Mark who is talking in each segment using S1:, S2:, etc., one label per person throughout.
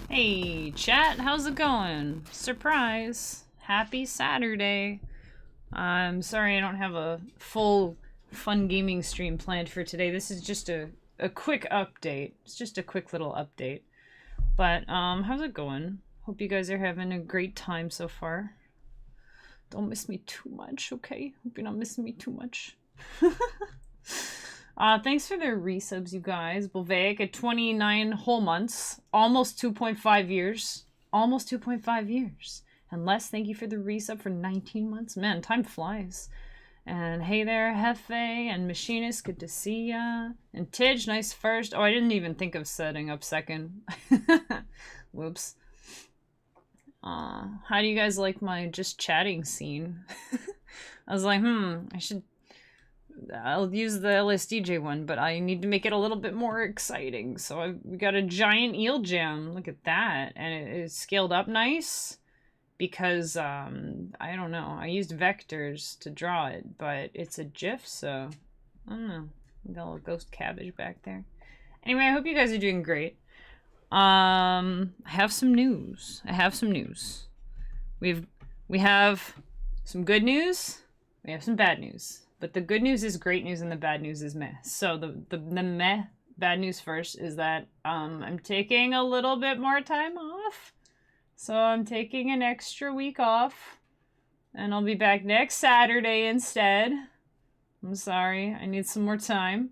S1: Hey, chat, how's it going? Surprise! Happy Saturday! I'm sorry I don't have a full fun gaming stream planned for today. This is just a quick update. It's just a quick little update. But, how's it going? Hope you guys are having a great time so far. Don't miss me too much, okay? Hope you're not missing me too much. Thanks for the resubs, you guys. Bolvaic at 29 whole months. Almost 2.5 years. Almost 2.5 years. And Les, thank you for the resub for 19 months. Man, time flies. And hey there, Hefe and Machinist, good to see ya. And Tidge, nice first. Oh, I didn't even think of setting up second. Whoops. How do you guys like my just chatting scene? I was like, I'll use the LSDJ one, but I need to make it a little bit more exciting. So we got a giant eel jam. Look at that. And it's scaled up nice because, I don't know. I used vectors to draw it, but it's a GIF, so I don't know. Got a little ghost cabbage back there. Anyway, I hope you guys are doing great. I have some news. We have some good news. We have some bad news. But the good news is great news and the bad news is meh. So the meh bad news first is that I'm taking a little bit more time off. So I'm taking an extra week off. And I'll be back next Saturday instead. I'm sorry, I need some more time.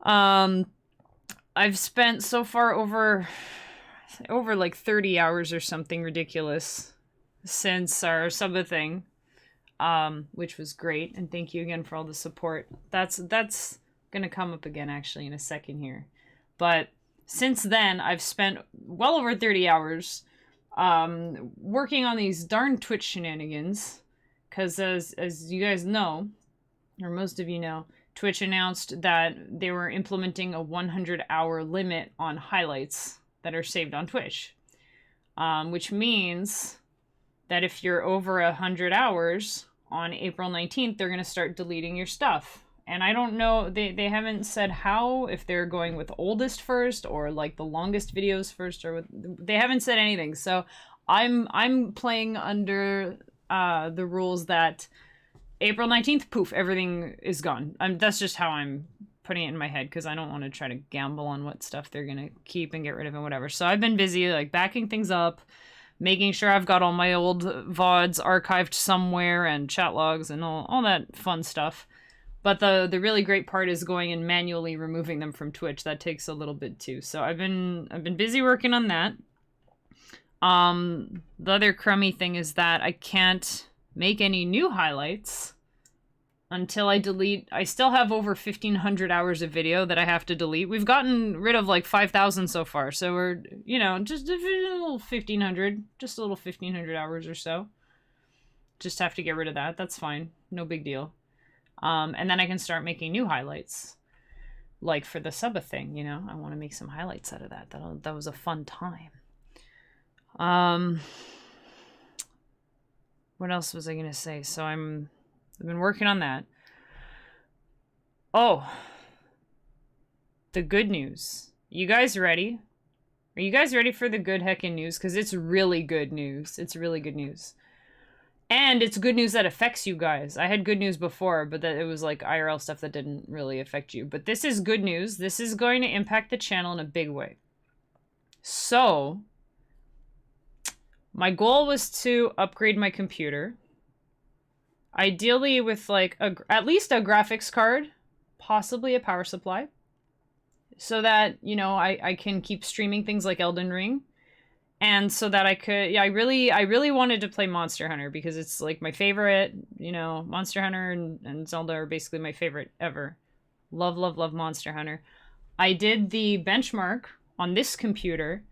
S1: I've spent so far over like 30 hours or something ridiculous since our Suba thing. Which was great, and thank you again for all the support. That's gonna come up again actually in a second here. But since then, I've spent well over 30 hours working on these darn Twitch shenanigans, because as you guys know, or most of you know, Twitch announced that they were implementing a 100-hour limit on highlights that are saved on Twitch, which means that if you're over 100 hours on April 19th, they're going to start deleting your stuff. And I don't know, they haven't said how, if they're going with oldest first or like the longest videos first, or they haven't said anything. So I'm playing under the rules that April 19th, poof, everything is gone. That's just how I'm putting it in my head, because I don't want to try to gamble on what stuff they're going to keep and get rid of and whatever. So I've been busy like backing things up, making sure I've got all my old VODs archived somewhere and chat logs and all that fun stuff. But the really great part is going and manually removing them from Twitch. That takes a little bit too. So I've been busy working on that. The other crummy thing is that I can't make any new highlights until I delete. I still have over 1,500 hours of video that I have to delete. We've gotten rid of like 5,000 so far, so we're, just a little 1,500, just a little 1,500 hours or so. Just have to get rid of that. That's fine, no big deal. And then I can start making new highlights, like for the Suba thing. I want to make some highlights out of that. That was a fun time. What else was I gonna say? So I've been working on that. Oh, the good news. You guys ready? Are you guys ready for the good heckin' news? Because it's really good news. It's really good news. And it's good news that affects you guys. I had good news before, but that it was like IRL stuff that didn't really affect you. But this is good news. This is going to impact the channel in a big way. So, my goal was to upgrade my computer. Ideally with like at least a graphics card, possibly a power supply, so that, I can keep streaming things like Elden Ring. And so that I could, I really wanted to play Monster Hunter because it's like my favorite, Monster Hunter and Zelda are basically my favorite ever. Love, love, love Monster Hunter. I did the benchmark on this computer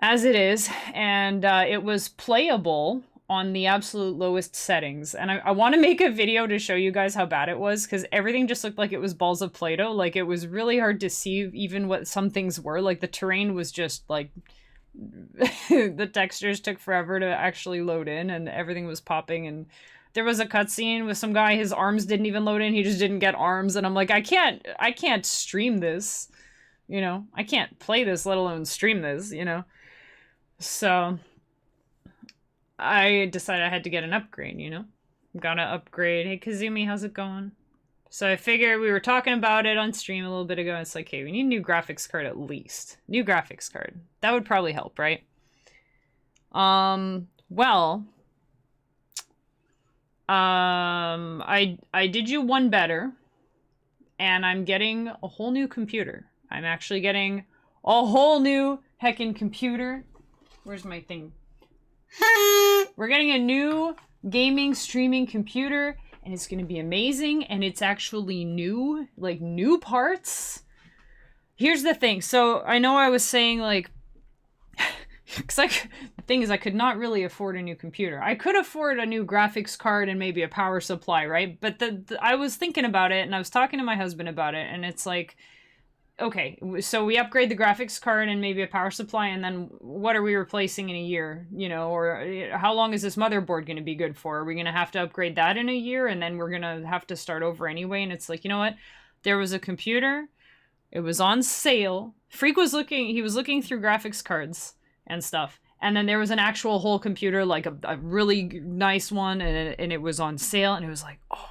S1: as it is, and it was playable on the absolute lowest settings. And I want to make a video to show you guys how bad it was, because everything just looked like it was balls of Play-Doh. Like, it was really hard to see even what some things were. Like, the terrain was just like the textures took forever to actually load in, and everything was popping. And there was a cutscene with some guy, his arms didn't even load in, he just didn't get arms, and I'm like, I can't stream this. You know, I can't play this, let alone stream this, you know? So I decided I had to get an upgrade, you know? Gotta upgrade. Hey, Kazumi, how's it going? So I figured we were talking about it on stream a little bit ago. It's like, hey, we need a new graphics card at least. New graphics card. That would probably help, right? Well, I did you one better, and I'm getting a whole new computer. I'm actually getting a whole new heckin' computer. Where's my thing? We're getting a new gaming streaming computer, and it's gonna be amazing, and it's actually new, like new parts. Here's the thing. So I know I was saying like, because the thing is I could not really afford a new computer. I could afford a new graphics card and maybe a power supply, right? But I was thinking about it, and I was talking to my husband about it, and it's like, okay, so we upgrade the graphics card and maybe a power supply, and then what are we replacing in a year? You know, or how long is this motherboard going to be good for? Are we going to have to upgrade that in a year, and then we're going to have to start over anyway? And it's like, you know what? There was a computer. It was on sale. Freak was he was looking through graphics cards and stuff. And then there was an actual whole computer, like a really nice one, and it was on sale, and it was like, oh.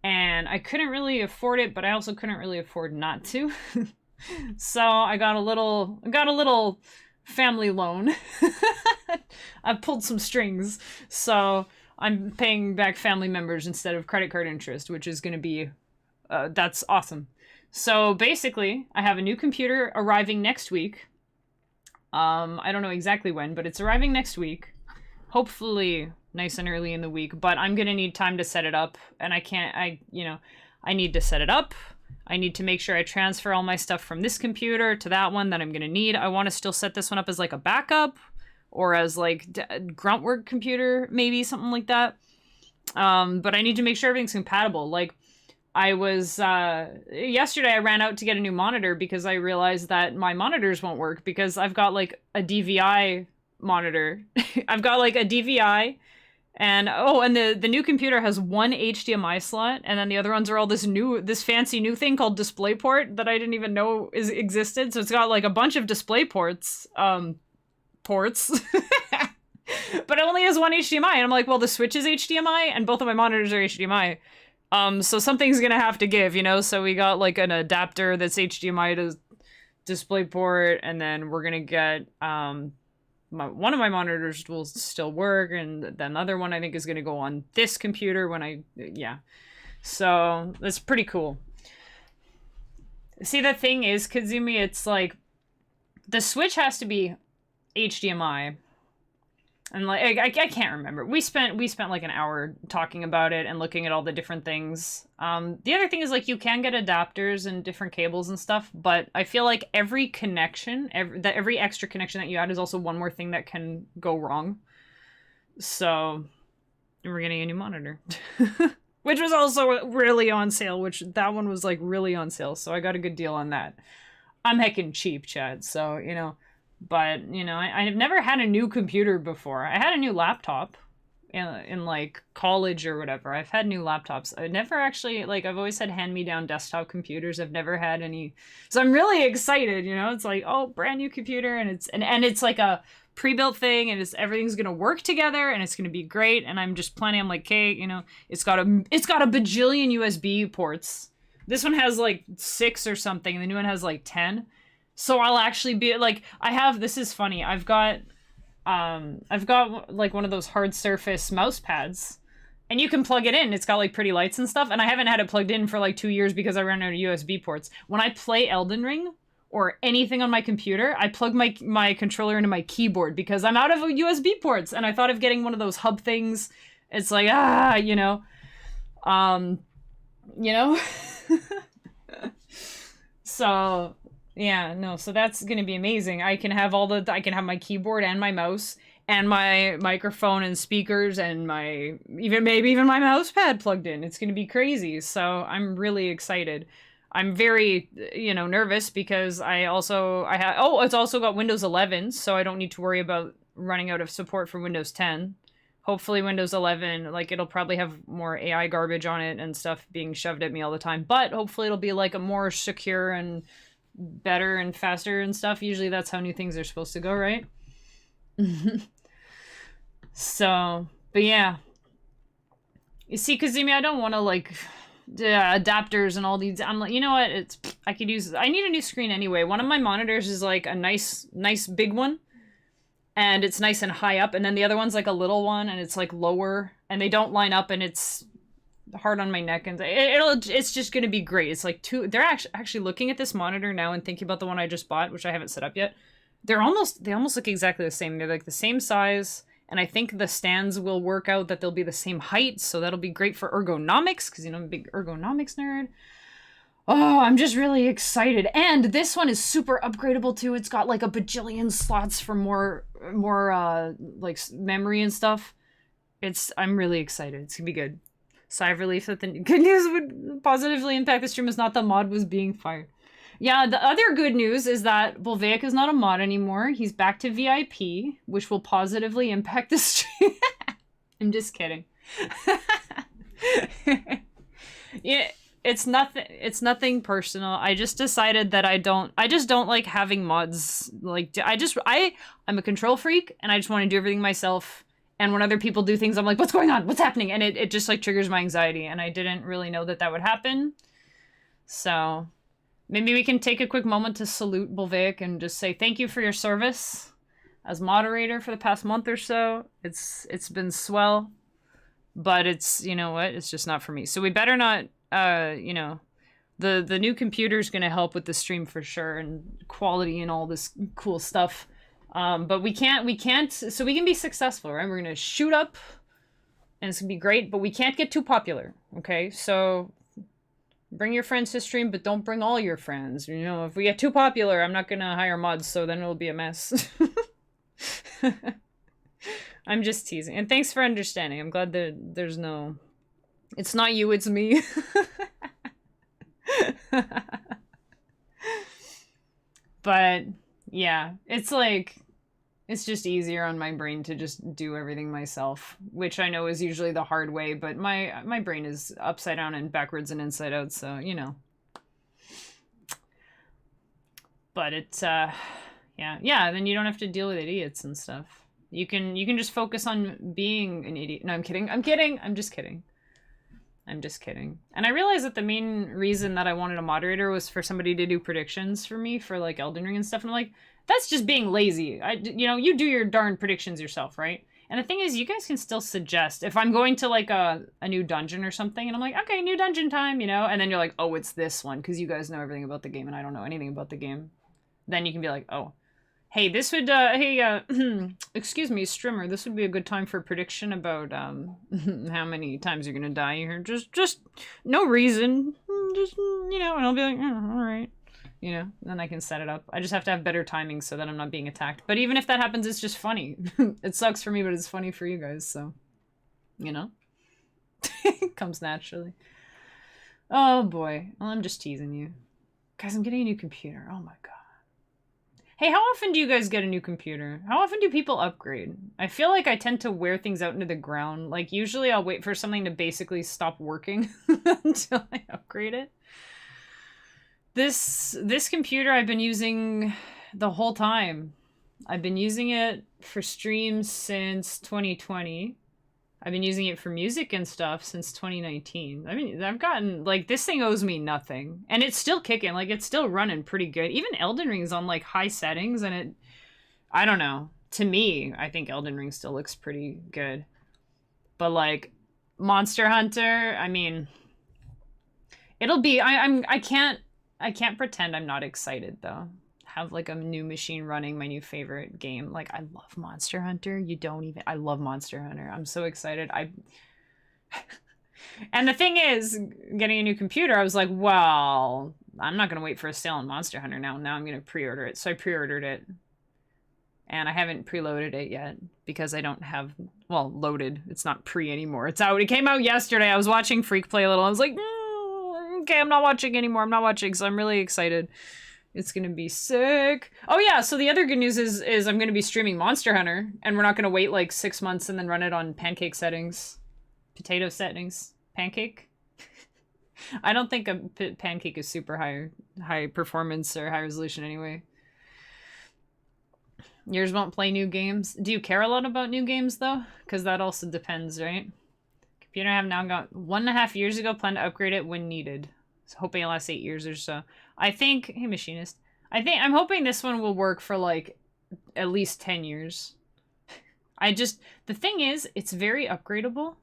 S1: And I couldn't really afford it, but I also couldn't really afford not to. So I got a little family loan. I pulled some strings. So I'm paying back family members instead of credit card interest, which is going to be, that's awesome. So basically, I have a new computer arriving next week. I don't know exactly when, but it's arriving next week. Hopefully nice and early in the week, but I'm gonna need time to set it up, and I need to set it up. I need to make sure I transfer all my stuff from this computer to that one that I'm gonna need. I want to still set this one up as like a backup, or as like gruntwork computer, maybe something like that. But I need to make sure everything's compatible. Like, I was yesterday I ran out to get a new monitor because I realized that my monitors won't work because I've got like a DVI monitor. I've got like a DVI, and the new computer has one HDMI slot, and then the other ones are all this fancy new thing called DisplayPort that I didn't even know existed. So it's got like a bunch of DisplayPorts ports. But it only has one HDMI, and I'm like, well, the Switch is HDMI and both of my monitors are HDMI. So something's gonna have to give, you know? So we got like an adapter that's HDMI to DisplayPort, and then we're gonna get one of my monitors will still work, and then the other one I think is gonna go on this computer so that's pretty cool. See, the thing is, Kazumi, it's like the Switch has to be HDMI. And like I can't remember. We spent like an hour talking about it and looking at all the different things. The other thing is like you can get adapters and different cables and stuff, but I feel like every connection, every extra connection that you add is also one more thing that can go wrong. So we're getting a new monitor, which was also really on sale. That one was like really on sale, so I got a good deal on that. I'm heckin' cheap, Chad. So you know. But, you know, I've never had a new computer before. I had a new laptop in like, college or whatever. I've had new laptops. I never actually, like, I've always had hand-me-down desktop computers. I've never had any. So I'm really excited, you know? It's like, oh, brand new computer, and it's like a pre-built thing, and everything's gonna work together, and it's gonna be great, and I'm like, okay, you know, it's got a bajillion USB ports. This one has, like, 6 or something, and the new one has, like, 10. So I'll actually be like, this is funny. I've got like one of those hard surface mouse pads, and you can plug it in. It's got like pretty lights and stuff. And I haven't had it plugged in for like 2 years because I ran out of USB ports. When I play Elden Ring or anything on my computer, I plug my controller into my keyboard because I'm out of USB ports. And I thought of getting one of those hub things. It's like, you know, so. Yeah, no, so that's gonna be amazing. I can have my keyboard and my mouse and my microphone and speakers and maybe even my mouse pad plugged in. It's gonna be crazy. So I'm really excited. I'm very, nervous because it's also got Windows 11, so I don't need to worry about running out of support for Windows 10. Hopefully Windows 11, like, it'll probably have more AI garbage on it and stuff being shoved at me all the time, but hopefully it'll be like a more secure and better and faster and stuff. Usually that's how new things are supposed to go, right? So, but yeah. You see, Kazumi, I don't want to like adapters and all these. I'm like, you know what? I could use. I need a new screen anyway. One of my monitors is like a nice big one, and it's nice and high up, and then the other one's like a little one, and it's like lower, and they don't line up, and it's hard on my neck, and it's just gonna be great. It's like two. They're actually looking at this monitor now and thinking about the one I just bought, which I haven't set up yet. They almost look exactly the same. They're like the same size. And I think the stands will work out that they'll be the same height, so that'll be great for ergonomics, because, you know, I'm a big ergonomics nerd. Oh, I'm just really excited. And this one is super upgradable, too. It's got, like, a bajillion slots for more like, memory and stuff. I'm really excited. It's gonna be good. Sigh of relief that the good news would positively impact the stream is not the mod was being fired. Yeah, the other good news is that Bolvaic is not a mod anymore. He's back to VIP, which will positively impact the stream. I'm just kidding. Yeah, it's nothing personal. I just decided that I just don't like having mods. Like, I'm a control freak, and I just want to do everything myself. And when other people do things, I'm like, what's going on? What's happening? And it just like triggers my anxiety, and I didn't really know that would happen. So maybe we can take a quick moment to salute Bolvaic and just say thank you for your service as moderator for the past month or so. It's been swell, but it's, you know what, it's just not for me. So we better not, you know, the new computer's gonna help with the stream for sure, and quality and all this cool stuff. But we can't, so we can be successful, right? We're gonna shoot up, and it's gonna be great, but we can't get too popular, okay? So bring your friends to stream, but don't bring all your friends. You know, if we get too popular, I'm not gonna hire mods, so then it'll be a mess. I'm just teasing. And thanks for understanding. I'm glad that there's no... It's not you, it's me. But, yeah. It's like... It's just easier on my brain to just do everything myself, which I know is usually the hard way, but my brain is upside down and backwards and inside out, so, you know. But it's, yeah, then you don't have to deal with idiots and stuff. You can just focus on being an idiot. No, I'm kidding. I'm just kidding. And I realized that the main reason that I wanted a moderator was for somebody to do predictions for me for, like, Elden Ring and stuff, and I'm like, that's just being lazy. You know, you do your darn predictions yourself, right? And the thing is, you guys can still suggest, if I'm going to, like, a new dungeon or something, and I'm like, okay, new dungeon time, you know? And then you're like, oh, it's this one, because you guys know everything about the game, and I don't know anything about the game. Then you can be like, oh, hey, this would, excuse me, streamer, this would be a good time for a prediction about, how many times you're gonna die here. Just, no reason. Just, you know, and I'll be like, oh, alright. You know, then I can set it up. I just have to have better timing so that I'm not being attacked. But even if that happens, it's just funny. It sucks for me, but it's funny for you guys, so... You know? It comes naturally. Oh, boy. Well, I'm just teasing you. Guys, I'm getting a new computer. Oh, my God. Hey, how often do you guys get a new computer? How often do people upgrade? I feel like I tend to wear things out into the ground. Like, usually I'll wait for something to basically stop working until I upgrade it. This computer I've been using the whole time. I've been using it for streams since 2020. I've been using it for music and stuff since 2019. I mean, I've gotten, like, this thing owes me nothing. And it's still kicking. Like, it's still running pretty good. Even Elden Ring's on, like, high settings, and it... I don't know. To me, I think Elden Ring still looks pretty good. But, like, Monster Hunter, I mean... It'll be... I can't pretend I'm not excited, though. Have, like, a new machine running my new favorite game. Like, I love Monster Hunter. You don't even... I love Monster Hunter. I'm so excited. And the thing is, getting a new computer, I was like, well, I'm not going to wait for a sale on Monster Hunter now. Now I'm going to pre-order it. So I pre-ordered it. And I haven't preloaded it yet because I don't have... Well, loaded. It's not pre anymore. It's out. It came out yesterday. I was watching Freak play a little. I was like... Okay, I'm not watching anymore. I'm not watching, so I'm really excited. It's gonna be sick. Oh yeah, so the other good news is I'm gonna be streaming Monster Hunter, and we're not gonna wait like 6 months and then run it on pancake settings. Potato settings. Pancake? I don't think a Pancake is super high performance or high resolution anyway. Yours won't play new games. Do you care a lot about new games though? Because that also depends, right? Computer I have now got 1.5 years ago. Plan to upgrade it when needed. So hoping it lasts 8 years or so. I think. Hey, machinist. I'm hoping this one will work for like at least 10 years. The thing is, it's very upgradable.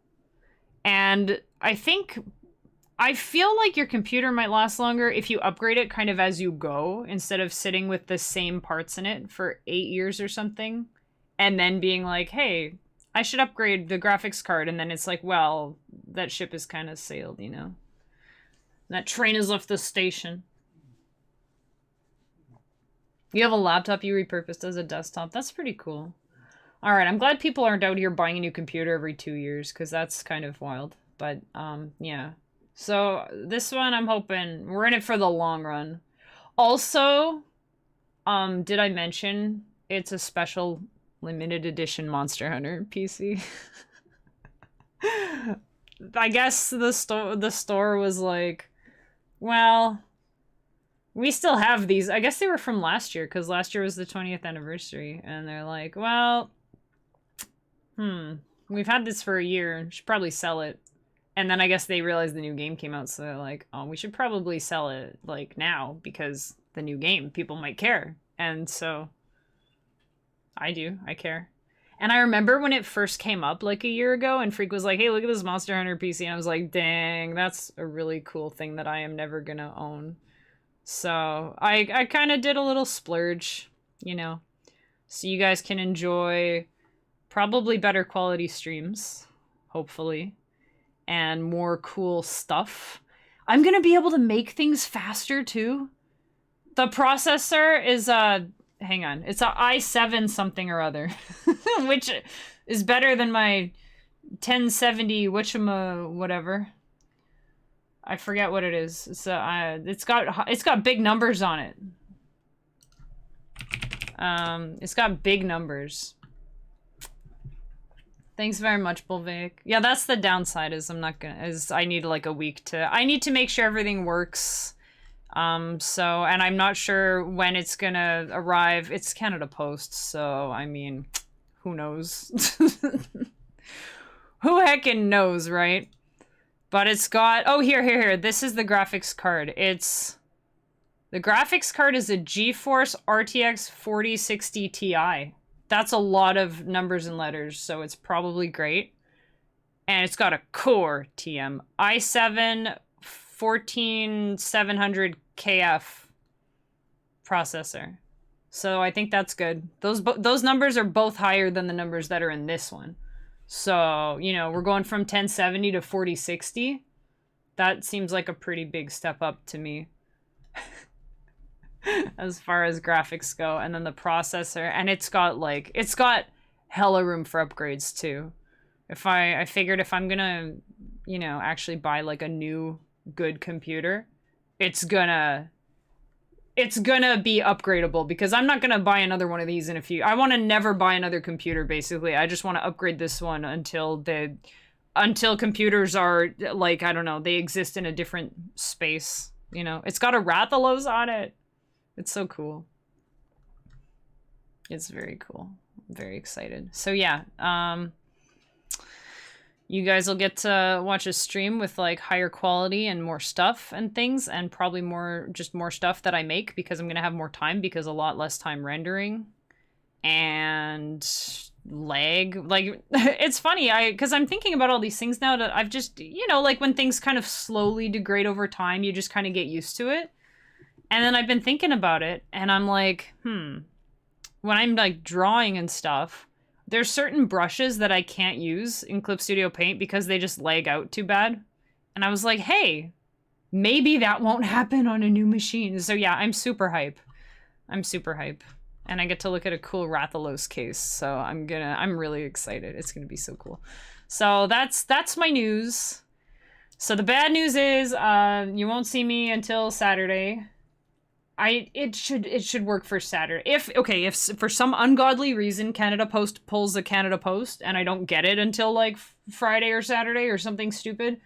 S1: And I feel like your computer might last longer if you upgrade it kind of as you go, instead of sitting with the same parts in it for 8 years or something, and then being like, hey, I should upgrade the graphics card, and then it's like, well, that ship is kind of sailed, you know? That train has left the station. You have a laptop you repurposed as a desktop. That's pretty cool. Alright, I'm glad people aren't out here buying a new computer every 2 years, because that's kind of wild. But, yeah. So, this one, I'm hoping... We're in it for the long run. Also, did I mention it's a special limited edition Monster Hunter PC? I guess the store was like, well, we still have these. I guess they were from last year, because last year was the 20th anniversary. And they're like, well, we've had this for a year. Should probably sell it. And then I guess they realized the new game came out, so they're like, oh, we should probably sell it, like, now, because the new game, people might care. And so, I do. I care. And I remember when it first came up, like, a year ago, and Freak was like, hey, look at this Monster Hunter PC, and I was like, dang, that's a really cool thing that I am never gonna own. So, I kind of did a little splurge, you know, so you guys can enjoy probably better quality streams, hopefully, and more cool stuff. I'm gonna be able to make things faster too. The processor is hang on, it's a i7 something or other, which is better than my 1070 whatever. I forget what it is. It's got big numbers on it. It's got big numbers. Thanks very much, Bolvaic. Yeah, that's the downside, is I need like a week I need to make sure everything works. And I'm not sure when it's gonna arrive. It's Canada Post, so I mean, who knows? Who heckin' knows, right? But it's got, oh, here. This is the graphics card. The graphics card is a GeForce RTX 4060 Ti. That's a lot of numbers and letters, so it's probably great. And it's got a Core TM i7 14700KF processor. So I think that's good. Those numbers are both higher than the numbers that are in this one. So, you know, we're going from 1070 to 4060. That seems like a pretty big step up to me. As far as graphics go. And then the processor, and it's got hella room for upgrades too. I figured if I'm gonna, you know, actually buy like a new good computer, it's gonna be upgradable, because I'm not gonna buy another one of these in a few. I want to never buy another computer, basically. I just want to upgrade this one until computers are, like, I don't know, they exist in a different space, you know. It's got a Rathalos on it. It's so cool. It's very cool. I'm very excited. So yeah, you guys will get to watch a stream with like higher quality and more stuff and things, and probably more stuff that I make, because I'm gonna have more time, because a lot less time rendering and lag. Like, it's funny, because I'm thinking about all these things now that I've just, you know, like when things kind of slowly degrade over time, you just kind of get used to it. And then I've been thinking about it, and I'm like, when I'm like drawing and stuff, there's certain brushes that I can't use in Clip Studio Paint because they just lag out too bad. And I was like, hey, maybe that won't happen on a new machine. So yeah, I'm super hype. And I get to look at a cool Rathalos case, so I'm really excited. It's gonna be so cool. So that's my news. So the bad news is, you won't see me until Saturday. It should work for Saturday. If for some ungodly reason Canada Post pulls a Canada Post and I don't get it until like Friday or Saturday or something stupid,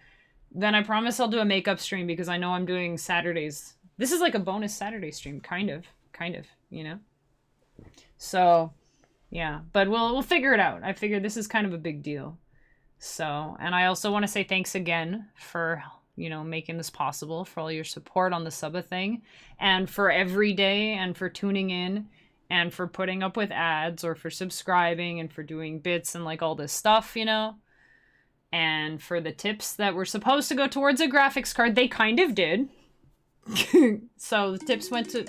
S1: then I promise I'll do a makeup stream because I know I'm doing Saturdays. This is like a bonus Saturday stream, kind of, you know? So, yeah, but we'll figure it out. I figure this is kind of a big deal. So, and I also want to say thanks again for, you know, making this possible, for all your support on the Suba thing, and for every day, and for tuning in, and for putting up with ads, or for subscribing, and for doing bits and like all this stuff, you know? And for the tips that were supposed to go towards a graphics card, they kind of did. So the tips went to...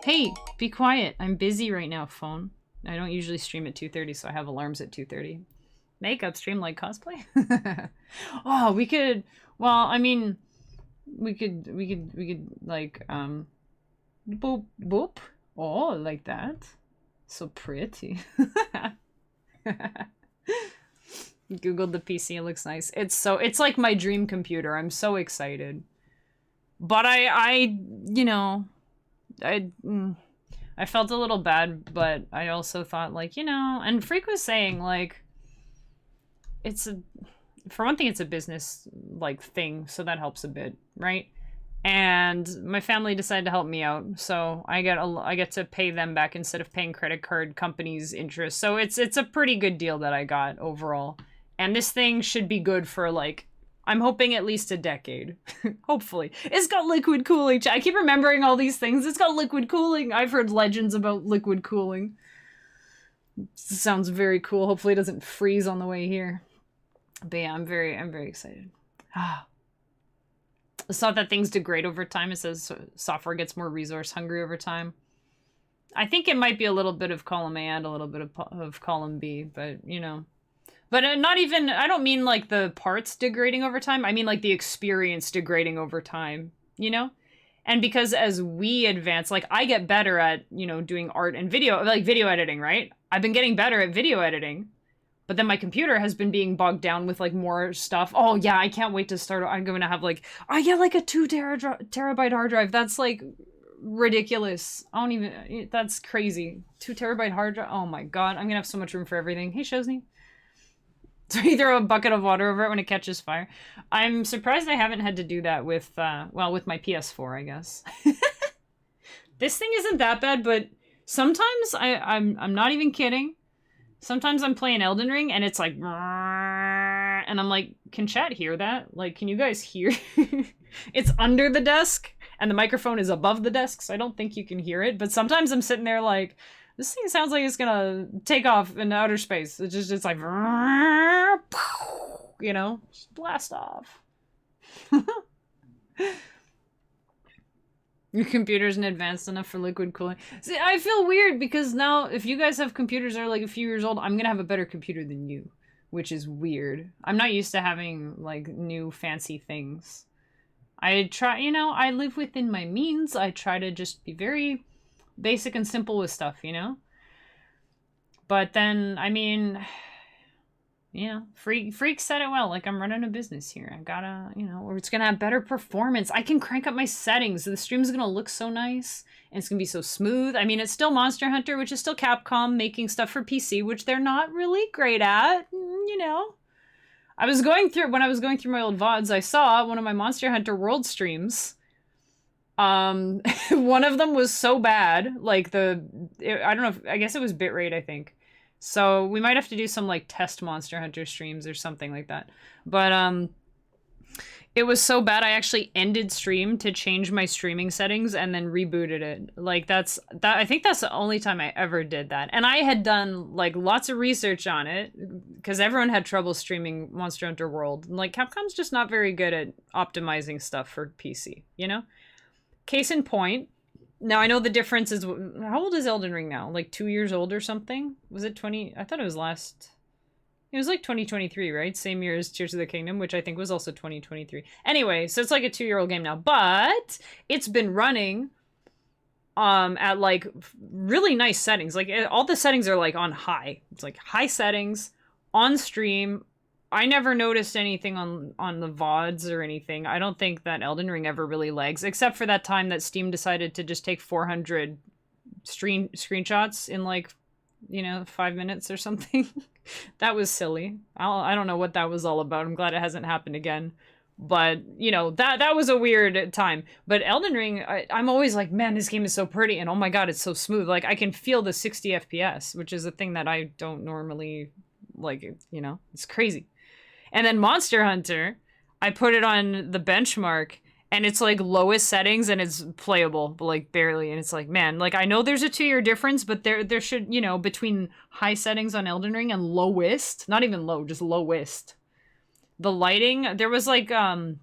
S1: Hey, be quiet. I'm busy right now, phone. I don't usually stream at 2:30, so I have alarms at 2:30. Makeup stream like cosplay? Oh, we could... Well, I mean... We could like, boop, boop. Oh, like that. So pretty. Googled the PC, it looks nice. It's like my dream computer. I'm so excited. But I you know, I felt a little bad, but I also thought, like, you know, and Freak was saying, like, for one thing, it's a business, like, thing, so that helps a bit, right? And my family decided to help me out, so I get to pay them back instead of paying credit card companies interest. So it's a pretty good deal that I got overall. And this thing should be good for, like, I'm hoping at least a decade. Hopefully. It's got liquid cooling. I keep remembering all these things. It's got liquid cooling. I've heard legends about liquid cooling. Sounds very cool. Hopefully it doesn't freeze on the way here. But yeah, I'm very excited. It's not that things degrade over time. It says software gets more resource hungry over time. I think it might be a little bit of column A and a little bit of column B, but, you know. But not even, I don't mean like the parts degrading over time. I mean like the experience degrading over time, you know? And because as we advance, like I get better at, you know, doing art and video, like video editing, right? I've been getting better at video editing, but then my computer has been being bogged down with like more stuff. Oh yeah, I can't wait to start. I'm going to have like, I get like a 2 terabyte hard drive. That's like ridiculous. I don't even, that's crazy. 2 terabyte hard drive. Oh my God. I'm going to have so much room for everything. Hey, Shosny. So you throw a bucket of water over it when it catches fire. I'm surprised I haven't had to do that with, well, with my PS4, I guess. This thing isn't that bad, but sometimes I'm not even kidding. Sometimes I'm playing Elden Ring and it's like, and I'm like, can chat hear that? Like, can you guys hear? It's under the desk and the microphone is above the desk, so I don't think you can hear it. But sometimes I'm sitting there like, this thing sounds like it's gonna take off into outer space. It's like, you know, just blast off. Your computer isn't advanced enough for liquid cooling. See, I feel weird because now if you guys have computers that are like a few years old, I'm gonna have a better computer than you, which is weird. I'm not used to having like new fancy things. I try, you know, I live within my means. I try to just be very basic and simple with stuff, you know? But then, I mean, you know, Freak said it well, like, I'm running a business here. I gotta, you know, or it's gonna have better performance. I can crank up my settings. The stream's gonna look so nice, and it's gonna be so smooth. I mean, it's still Monster Hunter, which is still Capcom making stuff for PC, which they're not really great at, you know? When I was going through my old VODs, I saw one of my Monster Hunter World streams. One of them was so bad, like I don't know if, I guess it was bitrate, I think. So we might have to do some like test Monster Hunter streams or something like that. But it was so bad I actually ended stream to change my streaming settings and then rebooted it. Like I think that's the only time I ever did that. And I had done like lots of research on it because everyone had trouble streaming Monster Hunter World. Like Capcom's just not very good at optimizing stuff for PC, you know? Case in point, now I know the difference is, how old is Elden Ring now? Like 2 years old or something? Was it 20? I thought it was like 2023, right? Same year as Tears of the Kingdom, which I think was also 2023. Anyway, so it's like a 2-year-old game now, but it's been running at like really nice settings. Like all the settings are like on high. It's like high settings on stream. I never noticed anything on the VODs or anything. I don't think that Elden Ring ever really lags, except for that time that Steam decided to just take 400 screenshots in like, you know, 5 minutes or something. That was silly. I don't know what that was all about. I'm glad it hasn't happened again. But, you know, that was a weird time. But Elden Ring, I'm always like, man, this game is so pretty, and oh my god, it's so smooth. Like, I can feel the 60 FPS, which is a thing that I don't normally, like, you know, it's crazy. And then Monster Hunter, I put it on the benchmark, and it's like lowest settings, and it's playable, but like barely. And it's like, man, like I know there's a 2-year difference, but there should, you know, between high settings on Elden Ring and lowest, not even low, just lowest. The lighting, there was like what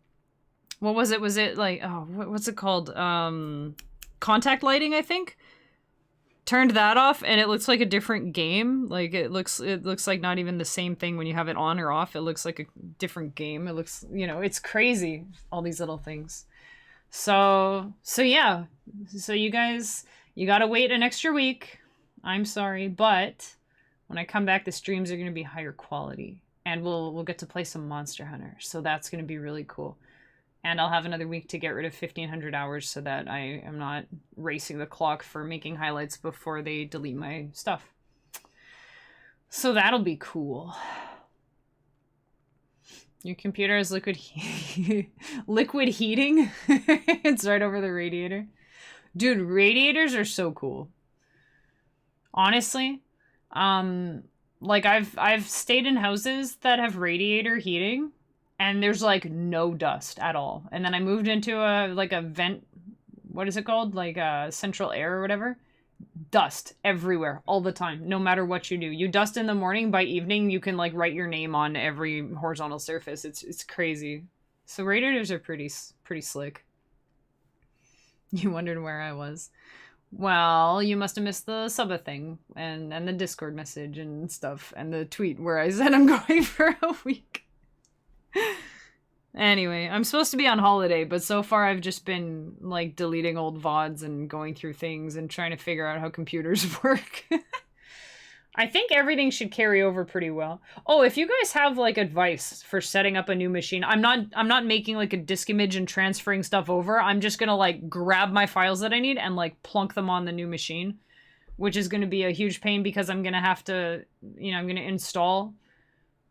S1: was it? Was it like, oh, what's it called? Contact lighting, I think. Turned that off, and it looks like a different game. Like it looks like not even the same thing when you have it on or off. It looks like a different game. It looks, you know, it's crazy, all these little things. So yeah. So you guys, you gotta wait an extra week. I'm sorry, but when I come back, the streams are gonna be higher quality. And we'll get to play some Monster Hunter. So that's going to be really cool. And I'll have another week to get rid of 1,500 hours so that I am not racing the clock for making highlights before they delete my stuff. So that'll be cool. Your computer has liquid heating? It's right over the radiator. Dude, radiators are so cool. Honestly, like I've stayed in houses that have radiator heating, and there's like no dust at all. And then I moved into a vent, what is it called? Like a central air or whatever. Dust everywhere all the time, no matter what you do. You dust in the morning, by evening you can like write your name on every horizontal surface. It's crazy. So radiators are pretty slick. You wondered where I was. Well, you must have missed the Subba thing and the Discord message and stuff and the tweet where I said I'm going for a week. Anyway, I'm supposed to be on holiday, but so far I've just been like deleting old VODs and going through things and trying to figure out how computers work. I think everything should carry over pretty well. Oh, if you guys have like advice for setting up a new machine, I'm not making like a disk image and transferring stuff over. I'm just gonna like grab my files that I need and like plunk them on the new machine, which is gonna be a huge pain because I'm gonna have to, you know, I'm gonna install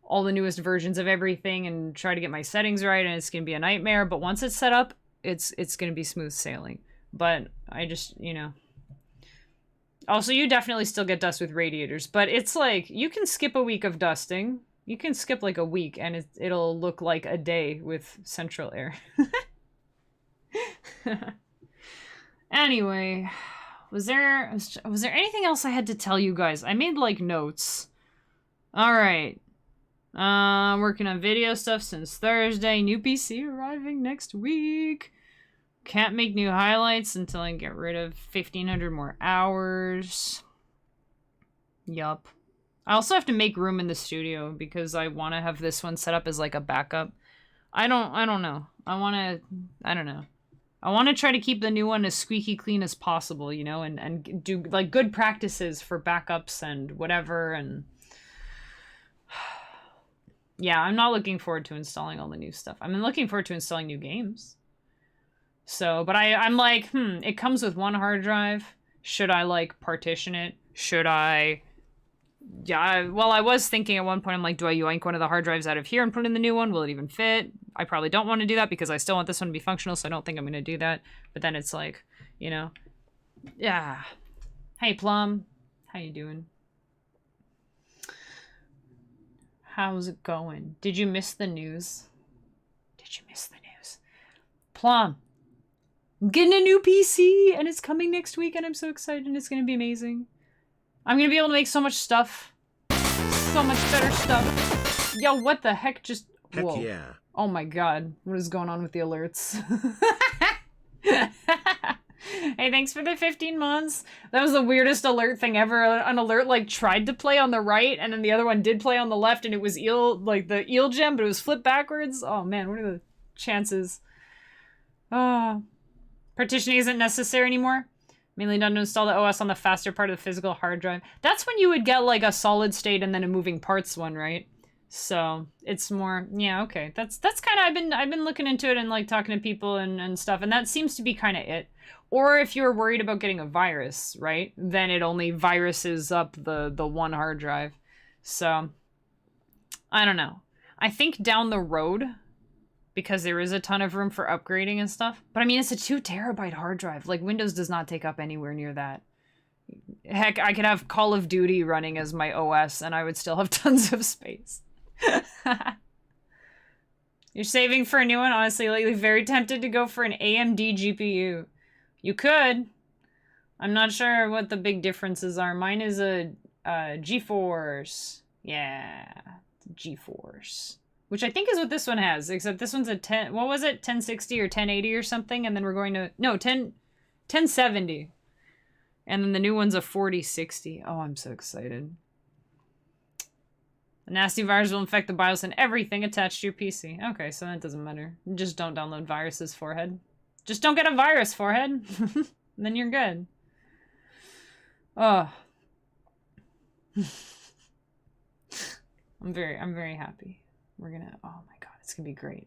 S1: all the newest versions of everything and try to get my settings right, and it's gonna be a nightmare. But once it's set up, it's gonna be smooth sailing. But I just, you know. Also, you definitely still get dust with radiators, but it's like, you can skip a week of dusting. You can skip like a week and it'll look like a day with central air. Anyway, was there anything else I had to tell you guys? I made like notes. All right. Working on video stuff since Thursday. New PC arriving next week. Can't make new highlights until I get rid of 1,500 more hours. Yup. I also have to make room in the studio because I want to have this one set up as like a backup. I don't know. I don't know. I want to try to keep the new one as squeaky clean as possible, you know, and do like good practices for backups and whatever. And yeah, I'm not looking forward to installing all the new stuff. I'm looking forward to installing new games. So, but I'm like, it comes with one hard drive. Should I like partition it? Should I? Yeah, well, I was thinking at one point, I'm like, do I yoink one of the hard drives out of here and put in the new one? Will it even fit? I probably don't want to do that because I still want this one to be functional, so I don't think I'm going to do that. But then it's like, you know, yeah. Hey, Plum. How you doing? How's it going? Did you miss the news? Did you miss the news? Plum. I'm getting a new PC, and it's coming next week, and I'm so excited, and it's going to be amazing. I'm going to be able to make so much stuff. So much better stuff. Yo, what the heck just...
S2: Heck
S1: whoa.
S2: yeah.
S1: Oh my god. What is going on with the alerts? Hey, thanks for the 15 months. That was the weirdest alert thing ever. An alert, like, tried to play on the right, and then the other one did play on the left, and it was the eel gem, but it was flipped backwards. Oh man, what are the chances? Partitioning isn't necessary anymore. Mainly done to install the OS on the faster part of the physical hard drive. That's when you would get like a solid state and then a moving parts one, right? So it's more, yeah, okay. That's kind of, I've been looking into it and like talking to people and stuff, and that seems to be kind of it. Or if you're worried about getting a virus, right? Then it only viruses up the one hard drive. So I don't know. I think down the road, because there is a ton of room for upgrading and stuff. But I mean, it's a 2 terabyte hard drive. Like, Windows does not take up anywhere near that. Heck, I could have Call of Duty running as my OS and I would still have tons of space. You're saving for a new one? Honestly, lately very tempted to go for an AMD GPU. You could. I'm not sure what the big differences are. Mine is a GeForce. Yeah, GeForce. Which I think is what this one has, except this one's a 10... What was it? 1060 or 1080 or something? And then we're going to... No, 1070. And then the new one's a 4060. Oh, I'm so excited. A nasty virus will infect the BIOS and everything attached to your PC. Okay, so that doesn't matter. Just don't download viruses, forehead. Just don't get a virus, forehead. Then you're good. Oh. I'm very happy. We're gonna... Oh my god, it's gonna be great.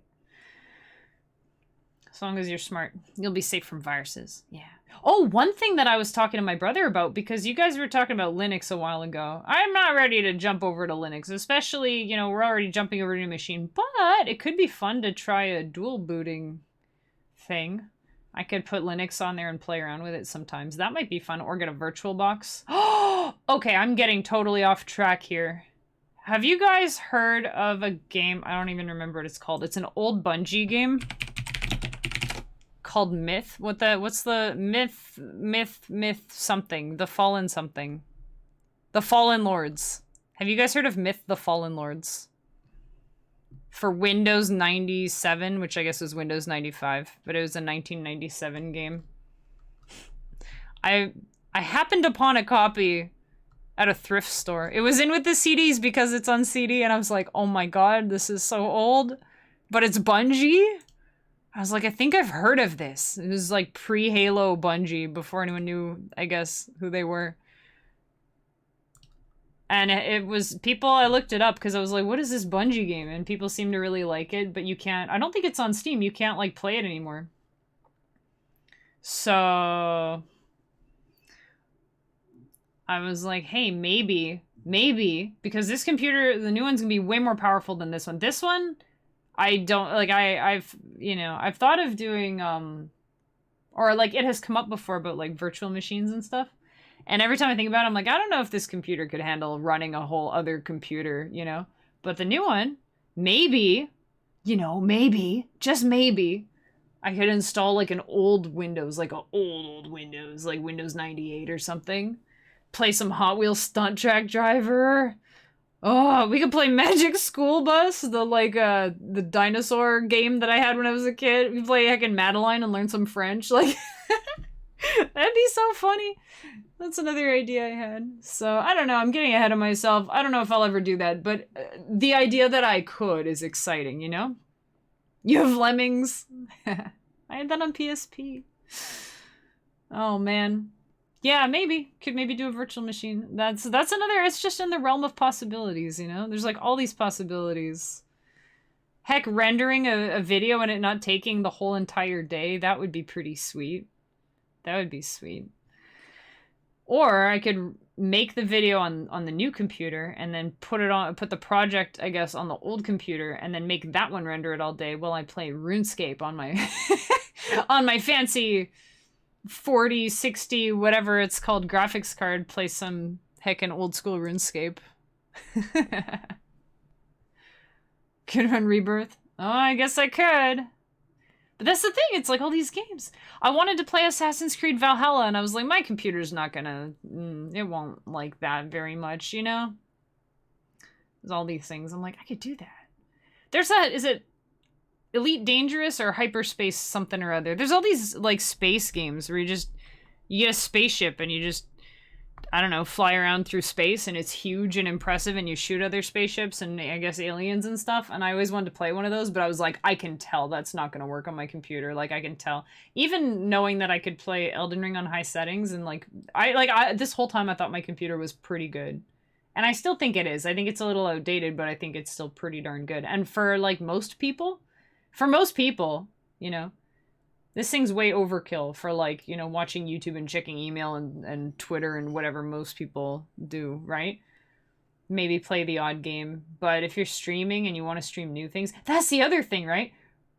S1: As long as you're smart, you'll be safe from viruses. Yeah. Oh, one thing that I was talking to my brother about, because you guys were talking about Linux a while ago. I'm not ready to jump over to Linux, especially, you know, we're already jumping over to a machine, but it could be fun to try a dual booting thing. I could put Linux on there and play around with it sometimes. That might be fun, or get a virtual box. Oh, okay, I'm getting totally off track here. Have you guys heard of a game? I don't even remember what it's called. It's an old Bungie game called Myth. What's the Myth something? The Fallen something. The Fallen Lords. Have you guys heard of Myth the Fallen Lords? For Windows 97, which I guess was Windows 95, but it was a 1997 game. I happened upon a copy at a thrift store. It was in with the CDs because it's on CD, and I was like, oh my god, this is so old. But it's Bungie? I was like, I think I've heard of this. It was like pre-Halo Bungie, before anyone knew, I guess, who they were. And it was, people, I looked it up because I was like, what is this Bungie game? And people seem to really like it, but you can't, I don't think it's on Steam. You can't, like, play it anymore. So I was like, hey, maybe, because this computer, the new one's gonna be way more powerful than this one. This one, I don't, like, I've, you know, I've thought of doing, or, like, it has come up before about, like, virtual machines and stuff. And every time I think about it, I'm like, I don't know if this computer could handle running a whole other computer, you know? But the new one, maybe, you know, maybe, just maybe, I could install, like, an old Windows, like, a old Windows, like Windows 98 or something. Play some Hot Wheels Stunt Track Driver. Oh, we could play Magic School Bus, the dinosaur game that I had when I was a kid. We play heckin' Madeline and learn some French, like... That'd be so funny. That's another idea I had. So, I don't know. I'm getting ahead of myself. I don't know if I'll ever do that, but the idea that I could is exciting, you know? You have Lemmings. I had that on PSP. Oh, man. Yeah, maybe. Could maybe do a virtual machine. That's another... It's just in the realm of possibilities, you know? There's, like, all these possibilities. Heck, rendering a video and it not taking the whole entire day, that would be pretty sweet. That would be sweet. Or I could make the video on the new computer and then put the project, I guess, on the old computer and then make that one render it all day while I play RuneScape on my on my fancy 40, 60, whatever it's called, graphics card, play some heckin' old school RuneScape. Could run Rebirth? Oh, I guess I could. But that's the thing, it's like all these games. I wanted to play Assassin's Creed Valhalla, and I was like, my computer's not gonna... it won't like that very much, you know? There's all these things. I'm like, I could do that. There's that... Is it Elite Dangerous or Hyperspace something or other? There's all these, like, space games where you get a spaceship and you just... I don't know, fly around through space and it's huge and impressive and you shoot other spaceships and I guess aliens and stuff. And I always wanted to play one of those, but I was like, I can tell that's not going to work on my computer. Like, I can tell. Even knowing that I could play Elden Ring on high settings and this whole time I thought my computer was pretty good. And I still think it is. I think it's a little outdated, but I think it's still pretty darn good. And for, like, most people, you know, this thing's way overkill for, like, you know, watching YouTube and checking email and Twitter and whatever most people do, right? Maybe play the odd game. But if you're streaming and you want to stream new things, that's the other thing, right?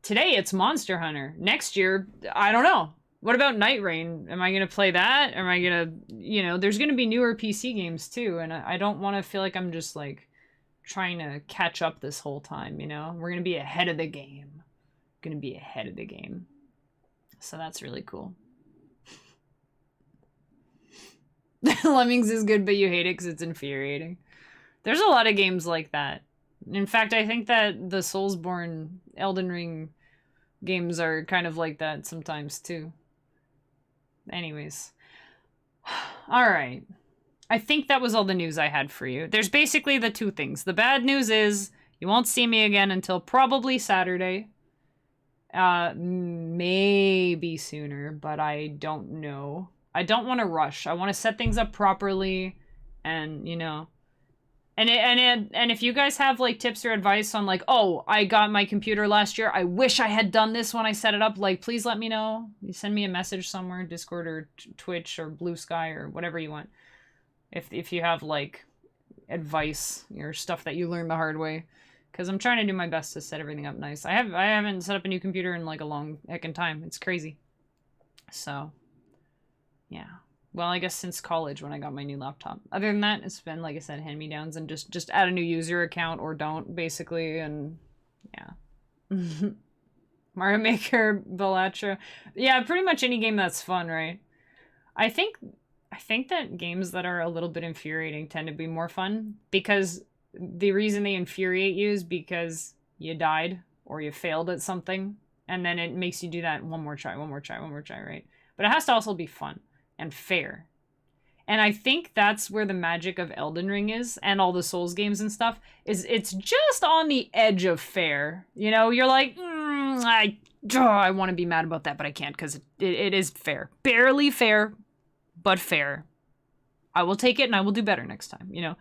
S1: today it's Monster Hunter. Next year, I don't know. What about Night Rain? Am I going to play that? Am I going to, you know, there's going to be newer PC games too. And I don't want to feel like I'm just like trying to catch up this whole time, you know? We're going to be ahead of the game. Going to be ahead of the game. So that's really cool. Lemmings is good, but you hate it because it's infuriating. There's a lot of games like that. In fact, I think that the Soulsborne Elden Ring games are kind of like that sometimes too. Anyways. Alright. I think that was all the news I had for you. There's basically the two things. The bad news is you won't see me again until probably Saturday. Maybe sooner, but I don't know. I don't want to rush. I want to set things up properly and, you know. And if you guys have like tips or advice on like, oh, I got my computer last year, I wish I had done this when I set it up, like please let me know. You send me a message somewhere, Discord or Twitch or Blue Sky or whatever you want. If you have like advice or stuff that you learned the hard way, because I'm trying to do my best to set everything up nice. I haven't set up a new computer in like a long heckin' time. It's crazy. So, yeah. Well, I guess since college when I got my new laptop. Other than that, it's been, like I said, hand-me-downs and just add a new user account or don't, basically, and yeah. Mario Maker, Balatro. Yeah, pretty much any game that's fun, right? I think that games that are a little bit infuriating tend to be more fun, because the reason they infuriate you is because you died or you failed at something, and then it makes you do that one more try, right? But it has to also be fun and fair. And I think that's where the magic of Elden Ring is, and all the Souls games and stuff, is it's just on the edge of fair. You know, you're like, I want to be mad about that, but I can't because it is fair. Barely fair, but fair. I will take it and I will do better next time, you know?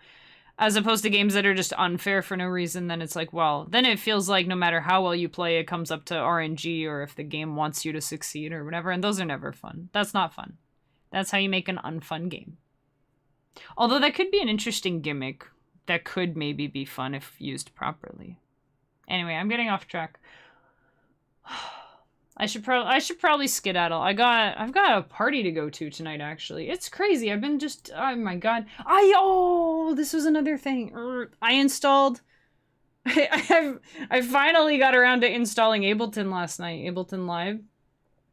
S1: As opposed to games that are just unfair for no reason, then it's like, well, then it feels like no matter how well you play, it comes up to RNG or if the game wants you to succeed or whatever, and those are never fun. That's not fun. That's how you make an unfun game. Although that could be an interesting gimmick that could maybe be fun if used properly. Anyway, I'm getting off track. I should probably skedaddle. I've got a party to go to tonight, actually. It's crazy. I've been just, oh my god. This was another thing. I installed, I finally got around to installing Ableton last night, Ableton Live.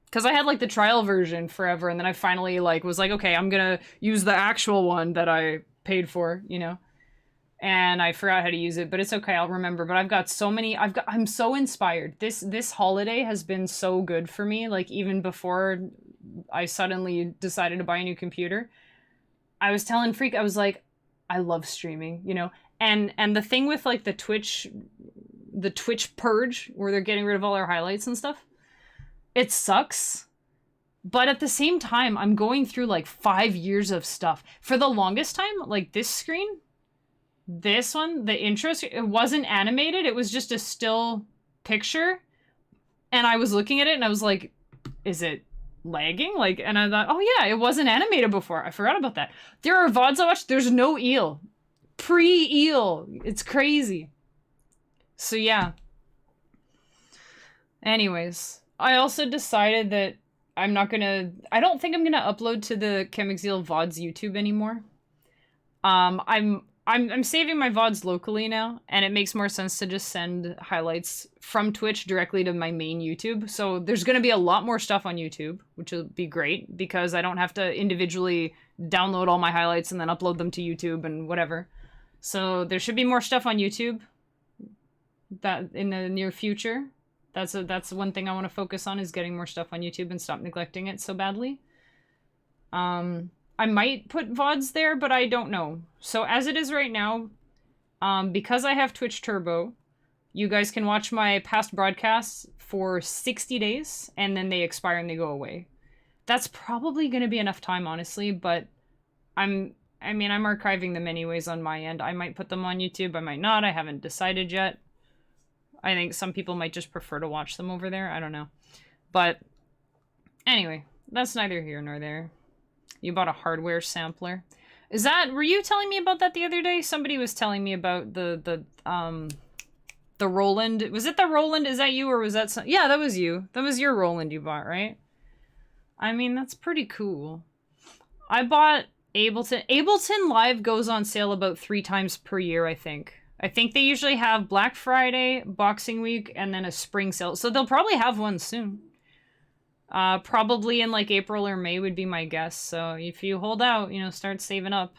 S1: Because I had, like, the trial version forever, and then I finally, like, was like, okay, I'm gonna use the actual one that I paid for, you know? And I forgot how to use it, but it's okay, I'll remember. But I've got so many, I'm so inspired. This holiday has been so good for me, like, even before I suddenly decided to buy a new computer. I was telling Freak, I was like, I love streaming, you know? And the thing with, like, the Twitch purge, where they're getting rid of all our highlights and stuff, it sucks, but at the same time, I'm going through like 5 years of stuff. For the longest time, like this screen, this one, the intro, it wasn't animated. It was just a still picture. And I was looking at it and I was like, is it lagging? Like, and I thought, oh yeah, it wasn't animated before. I forgot about that. There are VODs I watched, there's no eel. Pre-eel. It's crazy. So yeah. Anyways. I also decided that I don't think I'm gonna upload to the Chemixil VODs YouTube anymore. I'm saving my VODs locally now, and it makes more sense to just send highlights from Twitch directly to my main YouTube. So there's gonna be a lot more stuff on YouTube, which will be great, because I don't have to individually download all my highlights and then upload them to YouTube and whatever. So there should be more stuff on YouTube that in the near future. That's one thing I want to focus on, is getting more stuff on YouTube and stop neglecting it so badly. I might put VODs there, but I don't know. So as it is right now, because I have Twitch Turbo, you guys can watch my past broadcasts for 60 days, and then they expire and they go away. That's probably going to be enough time, honestly, but I'm archiving them anyways on my end. I might put them on YouTube, I might not, I haven't decided yet. I think some people might just prefer to watch them over there. I don't know. But anyway, that's neither here nor there. You bought a hardware sampler. Were you telling me about that the other day? Somebody was telling me about the The Roland. Was it the Roland? Is that you or was that yeah, that was you. That was your Roland you bought, right? I mean, that's pretty cool. I bought Ableton. Ableton Live goes on sale about 3 times per year, I think. I think they usually have Black Friday, Boxing Week, and then a spring sale. So they'll probably have one soon. Probably in like April or May would be my guess. So if you hold out, you know, start saving up.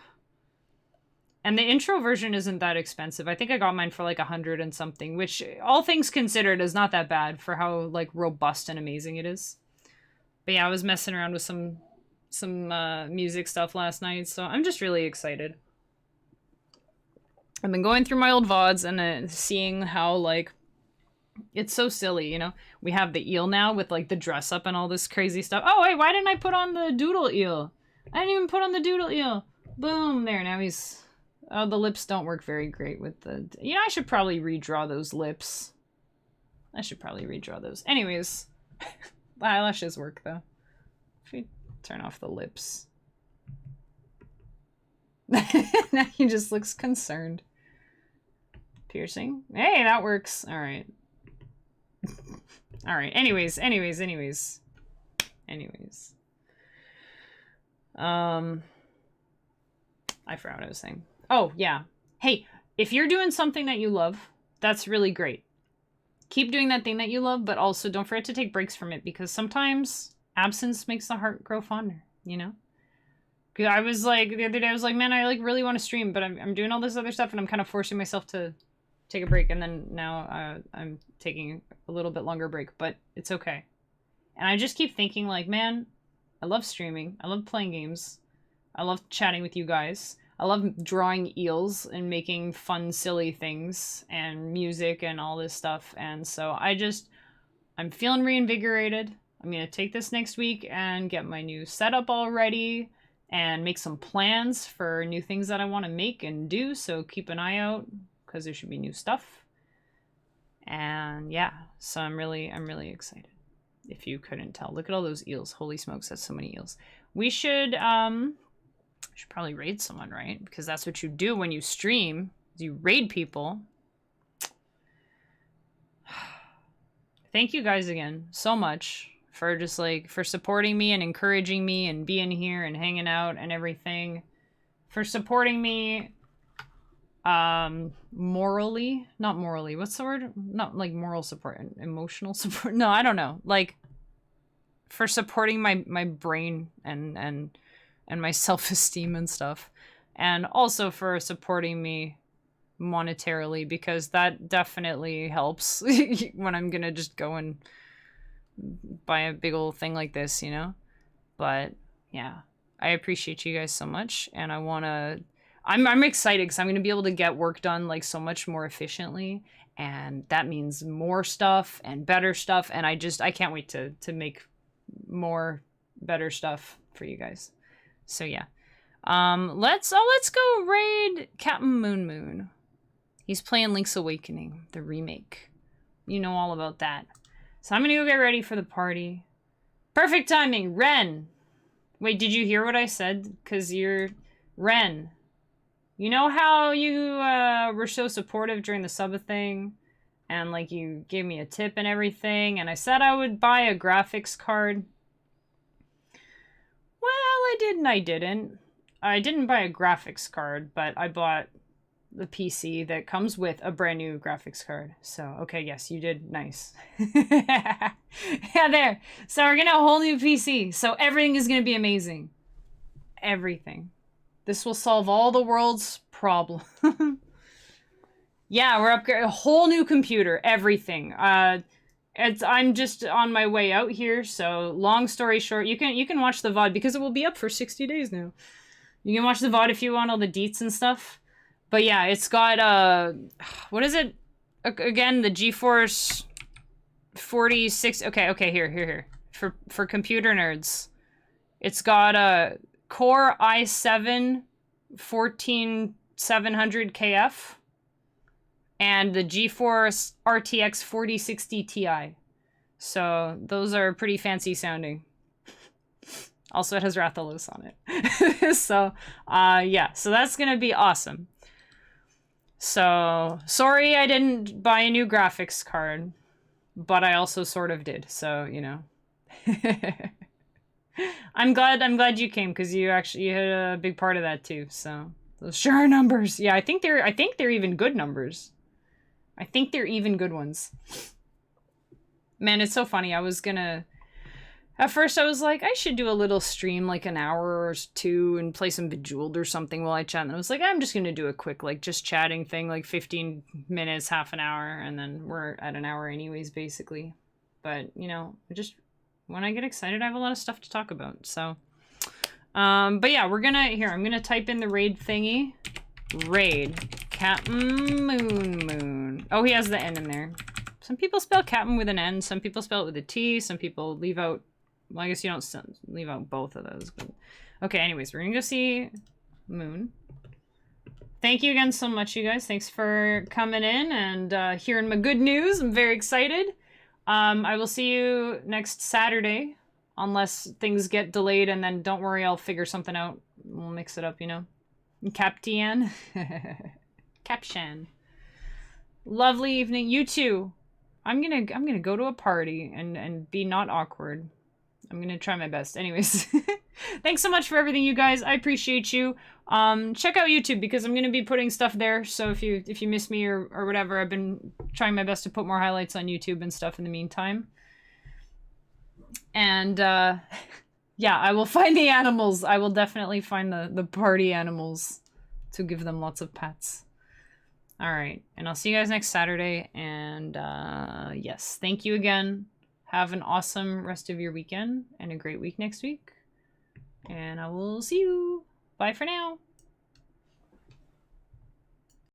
S1: And the intro version isn't that expensive. I think I got mine for like 100 and something, which all things considered is not that bad for how like robust and amazing it is. But yeah, I was messing around with some music stuff last night, so I'm just really excited. I've been going through my old VODs and seeing how like it's so silly, you know? We have the eel now with like the dress up and all this crazy stuff. Oh wait, why didn't I put on the doodle eel? I didn't even put on the doodle eel. Boom, there, now he's... Oh, the lips don't work very great with the... You know, I should probably redraw those lips. I should probably redraw those. Anyways, the eyelashes work though. If we turn off the lips. Now he just looks concerned. Piercing. Hey, that works. All right. All right. Anyways. I forgot what I was saying. Oh, yeah. Hey, if you're doing something that you love, that's really great. Keep doing that thing that you love, but also don't forget to take breaks from it, because sometimes absence makes the heart grow fonder, you know? I was like, the other day, I was like, man, I like really want to stream, but I'm doing all this other stuff and I'm kind of forcing myself to take a break. And then now I'm taking a little bit longer break, but it's okay. And I just keep thinking like, man, I love streaming. I love playing games. I love chatting with you guys. I love drawing eels and making fun, silly things and music and all this stuff. And so I'm feeling reinvigorated. I'm going to take this next week and get my new setup all ready and make some plans for new things that I want to make and do. So keep an eye out because there should be new stuff. And yeah, so I'm really excited. If you couldn't tell, look at all those eels. Holy smokes, that's so many eels. We should probably raid someone, right? Because that's what you do when you stream. You raid people. Thank you guys again so much for just like for supporting me and encouraging me and being here and hanging out and everything. For supporting me morally, not morally. What's the word? Not like moral support, emotional support. No, I don't know. Like for supporting my brain and my self-esteem and stuff. And also for supporting me monetarily, because that definitely helps when I'm gonna just go and buy a big old thing like this, you know? But yeah, I appreciate you guys so much, and I'm excited because I'm gonna be able to get work done like so much more efficiently, and that means more stuff and better stuff, and I can't wait to make more better stuff for you guys. So yeah. Let's go raid Captain Moon. He's playing Link's Awakening, the remake. You know all about that. So I'm gonna go get ready for the party. Perfect timing, Ren. Wait, did you hear what I said? Cause you're Ren. You know how you were so supportive during the suba thing? And like you gave me a tip and everything, and I said I would buy a graphics card. Well, I didn't. I didn't buy a graphics card, but I bought the PC that comes with a brand new graphics card. So, okay, yes, you did. Nice. Yeah, there. So we're getting a whole new PC. So everything is going to be amazing. Everything. This will solve all the world's problems. Yeah, we're upgrading a whole new computer. Everything. I'm just on my way out here, so long story short, you can watch the VOD because it will be up for 60 days now. You can watch the VOD if you want all the deets and stuff. But yeah, it's got what is it? Again, the GeForce 46. Okay, here. For computer nerds. It's got a Core i7 14700 KF. And the GeForce RTX 4060 Ti. So those are pretty fancy sounding. Also, it has Rathalos on it. So, yeah. So that's going to be awesome. So, sorry I didn't buy a new graphics card, but I also sort of did, so, you know. I'm glad you came, because you had a big part of that too, so. Those sure are numbers. Yeah, I think they're even good numbers. I think they're even good ones. Man, it's so funny. At first I was like, I should do a little stream, like an hour or two, and play some Bejeweled or something while I chat. And I was like, I'm just gonna do a quick, like, just chatting thing, like 15 minutes, half an hour, and then we're at an hour anyways, basically. But, you know, when I get excited, I have a lot of stuff to talk about, so. But yeah, I'm gonna type in the raid thingy. Raid. Captain Moon. Oh, he has the N in there. Some people spell Captain with an N, some people spell it with a T, some people leave out, well, I guess you don't leave out both of those, but. Okay, anyways, we're gonna go see Moon. Thank you again so much, you guys. Thanks for coming in and hearing my good news. I'm very excited. I will see you next Saturday. Unless things get delayed, and then don't worry, I'll figure something out. We'll mix it up, you know. Captian. Capshan. Lovely evening. You too. I'm gonna go to a party and be not awkward. I'm gonna try my best. Anyways. Thanks so much for everything, you guys. I appreciate you. Check out YouTube, because I'm gonna be putting stuff there. So if you miss me or whatever, I've been trying my best to put more highlights on YouTube and stuff in the meantime. And, yeah, I will find the animals. I will definitely find the party animals to give them lots of pets. All right. And I'll see you guys next Saturday. And, yes, thank you again. Have an awesome rest of your weekend and a great week next week. And I will see you. Bye for now.